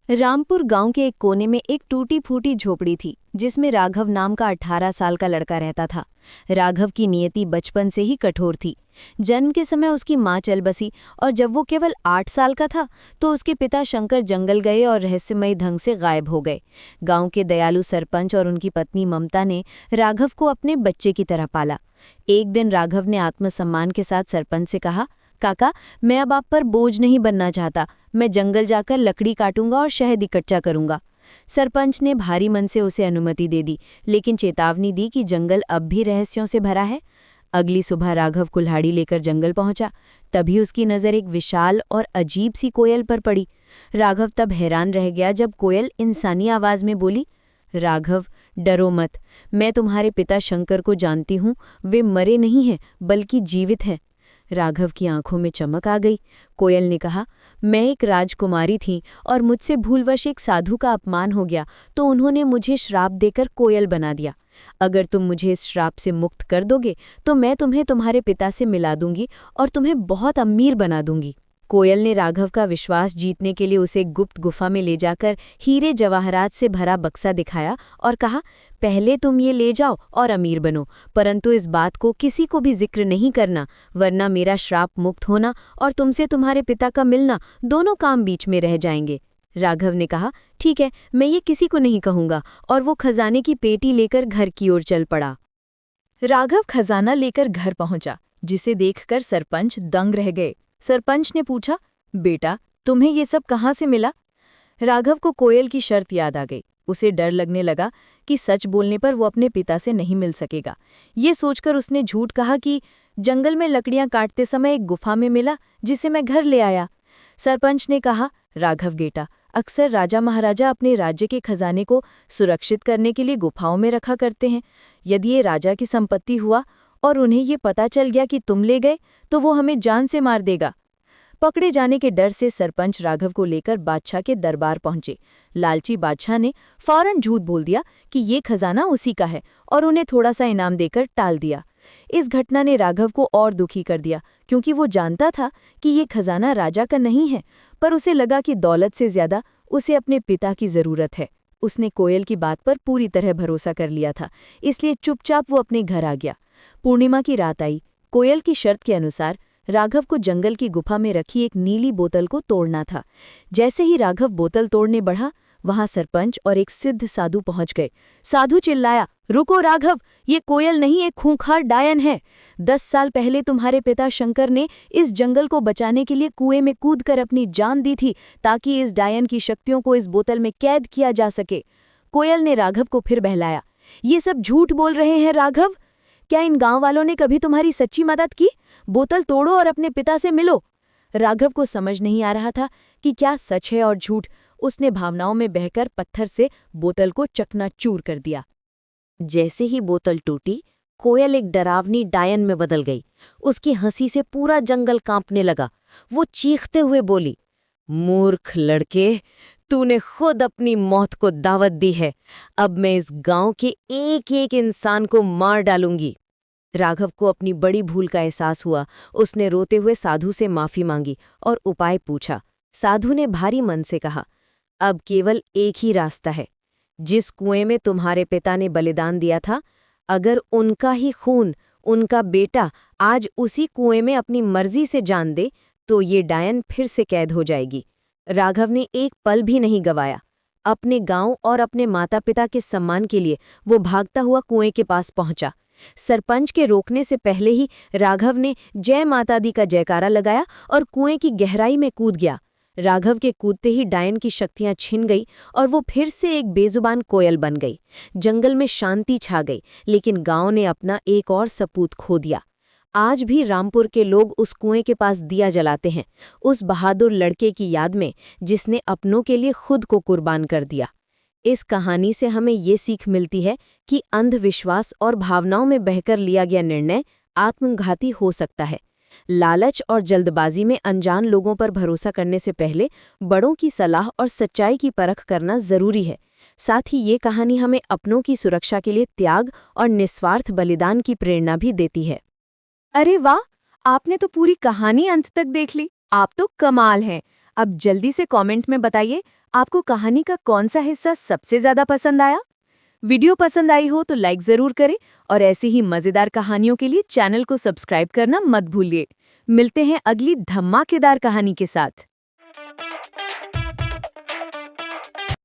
रामपुर गांव के एक कोने में एक टूटी फूटी झोपड़ी थी जिसमें राघव नाम का 18 साल का लड़का रहता था। राघव की नियति बचपन से ही कठोर थी। जन्म के समय उसकी मां चल बसी और जब वो केवल 8 साल का था तो उसके पिता शंकर जंगल गए और रहस्यमयी ढंग से गायब हो गए। गांव के दयालु सरपंच और उनकी पत्नी ममता ने राघव को अपने बच्चे की तरह पाला। एक दिन राघव ने आत्मसम्मान के साथ सरपंच से कहा, काका, मैं अब आप पर बोझ नहीं बनना चाहता। मैं जंगल जाकर लकड़ी काटूंगा और शहद इकट्ठा करूंगा। सरपंच ने भारी मन से उसे अनुमति दे दी, लेकिन चेतावनी दी कि जंगल अब भी रहस्यों से भरा है। अगली सुबह राघव कुल्हाड़ी लेकर जंगल पहुंचा। तभी उसकी नज़र एक विशाल और अजीब सी कोयल पर पड़ी। राघव तब हैरान रह गया जब कोयल इंसानी आवाज में बोली, राघव, डरो मत। मैं तुम्हारे पिता शंकर को जानती हूँ। वे मरे नहीं हैं बल्कि जीवित हैं। राघव की आंखों में चमक आ गई। कोयल ने कहा, मैं एक राजकुमारी थी और मुझसे भूलवश एक साधु का अपमान हो गया तो उन्होंने मुझे श्राप देकर कोयल बना दिया। अगर तुम मुझे इस श्राप से मुक्त कर दोगे तो मैं तुम्हें तुम्हारे पिता से मिला दूंगी और तुम्हें बहुत अमीर बना दूंगी। कोयल ने राघव का विश्वास जीतने के लिए उसे गुप्त गुफा में ले जाकर हीरे जवाहरात से भरा बक्सा दिखाया और कहा, पहले तुम ये ले जाओ और अमीर बनो, परंतु इस बात को किसी को भी जिक्र नहीं करना, वरना मेरा श्राप मुक्त होना और तुमसे तुम्हारे पिता का मिलना दोनों काम बीच में रह जाएंगे। राघव ने कहा, ठीक है, मैं ये किसी को नहीं कहूंगा, और वो खजाने की पेटी लेकर घर की ओर चल पड़ा। राघव खजाना लेकर घर पहुंचा, जिसे देखकर सरपंच दंग रह गए। सरपंच ने पूछा, बेटा, तुम्हें ये सब कहाँ से मिला? राघव को कोयल की शर्त याद आ गई। उसे डर लगने लगा कि सच बोलने पर वो अपने पिता से नहीं मिल सकेगा। ये सोचकर उसने झूठ कहा कि जंगल में लकड़ियां काटते समय एक गुफा में मिला, जिसे मैं घर ले आया। सरपंच ने कहा, राघव बेटा, अक्सर राजा महाराजा अपने राज्य के खजाने को सुरक्षित करने के लिए गुफाओं में रखा करते हैं। यदि ये राजा की संपत्ति हुआ और उन्हें ये पता चल गया कि तुम ले गए तो वो हमें जान से मार देगा। पकड़े जाने के डर से सरपंच राघव को लेकर बादशाह के दरबार पहुंचे। लालची बादशाह ने फौरन झूठ बोल दिया कि ये खजाना उसी का है और उन्हें थोड़ा सा इनाम देकर टाल दिया। इस घटना ने राघव को और दुखी कर दिया, क्योंकि वो जानता था कि ये खजाना राजा का नहीं है, पर उसे लगा कि दौलत से ज्यादा उसे अपने पिता की जरूरत है। उसने कोयल की बात पर पूरी तरह भरोसा कर लिया था, इसलिए चुपचाप वो अपने घर आ गया। पूर्णिमा की रात आई। कोयल की शर्त के अनुसार राघव को जंगल की गुफा में रखी एक नीली बोतल को तोड़ना था। जैसे ही राघव बोतल तोड़ने बढ़ा, वहां सरपंच और एक सिद्ध साधु पहुंच गए। साधु चिल्लाया, रुको राघव, ये कोयल नहीं, एक खूंखार डायन है। 10 साल पहले तुम्हारे पिता शंकर ने इस जंगल को बचाने के लिए कुएं में कूदकर अपनी जान दी थी, ताकि इस डायन की शक्तियों को इस बोतल में कैद किया जा सके। कोयल ने राघव को फिर बहलाया, ये सब झूठ बोल रहे हैं राघव। क्या इन गांव वालों ने कभी तुम्हारी सच्ची मदद की? बोतल तोड़ो और अपने पिता से मिलो। राघव को समझ नहीं आ रहा था कि क्या सच है और झूठ। उसने भावनाओं में बहकर पत्थर से बोतल को चकनाचूर कर दिया। जैसे ही बोतल टूटी, कोयल एक डरावनी डायन में बदल गई। उसकी हंसी से पूरा जंगल कांपने लगा। वो चीखते हुए बोली, मूर्ख लड़के, तूने खुद अपनी मौत को दावत दी है। अब मैं इस गांव के एक एक इंसान को मार डालूंगी। राघव को अपनी बड़ी भूल का एहसास हुआ। उसने रोते हुए साधु से माफी मांगी और उपाय पूछा। साधु ने भारी मन से कहा, अब केवल एक ही रास्ता है। जिस कुएं में तुम्हारे पिता ने बलिदान दिया था, अगर उनका ही खून, उनका बेटा आज उसी कुएं में अपनी मर्जी से जान दे तो ये डायन फिर से कैद हो जाएगी। राघव ने एक पल भी नहीं गवाया। अपने गांव और अपने माता पिता के सम्मान के लिए वो भागता हुआ कुएं के पास पहुंचा। सरपंच के रोकने से पहले ही राघव ने जय माता दी का जयकारा लगाया और कुएं की गहराई में कूद गया। राघव के कूदते ही डायन की शक्तियां छिन गई और वो फिर से एक बेजुबान कोयल बन गई। जंगल में शांति छा गई, लेकिन गांव ने अपना एक और सपूत खो दिया। आज भी रामपुर के लोग उस कुएं के पास दिया जलाते हैं, उस बहादुर लड़के की याद में जिसने अपनों के लिए खुद को कुर्बान कर दिया। इस कहानी से हमें ये सीख मिलती है कि अंधविश्वास और भावनाओं में बहकर लिया गया निर्णय आत्मघाती हो सकता है। लालच और जल्दबाजी में अनजान लोगों पर भरोसा करने से पहले बड़ों की सलाह और सच्चाई की परख करना जरूरी है। साथ ही ये कहानी हमें अपनों की सुरक्षा के लिए त्याग और निस्वार्थ बलिदान की प्रेरणा भी देती है। अरे वाह, आपने तो पूरी कहानी अंत तक देख ली। आप तो कमाल हैं। अब जल्दी से कमेंट में बताइए आपको कहानी का कौन सा हिस्सा सबसे ज्यादा पसंद आया। वीडियो पसंद आई हो तो लाइक जरूर करें और ऐसी ही मजेदार कहानियों के लिए चैनल को सब्सक्राइब करना मत भूलिए। मिलते हैं अगली धमाकेदार कहानी के साथ।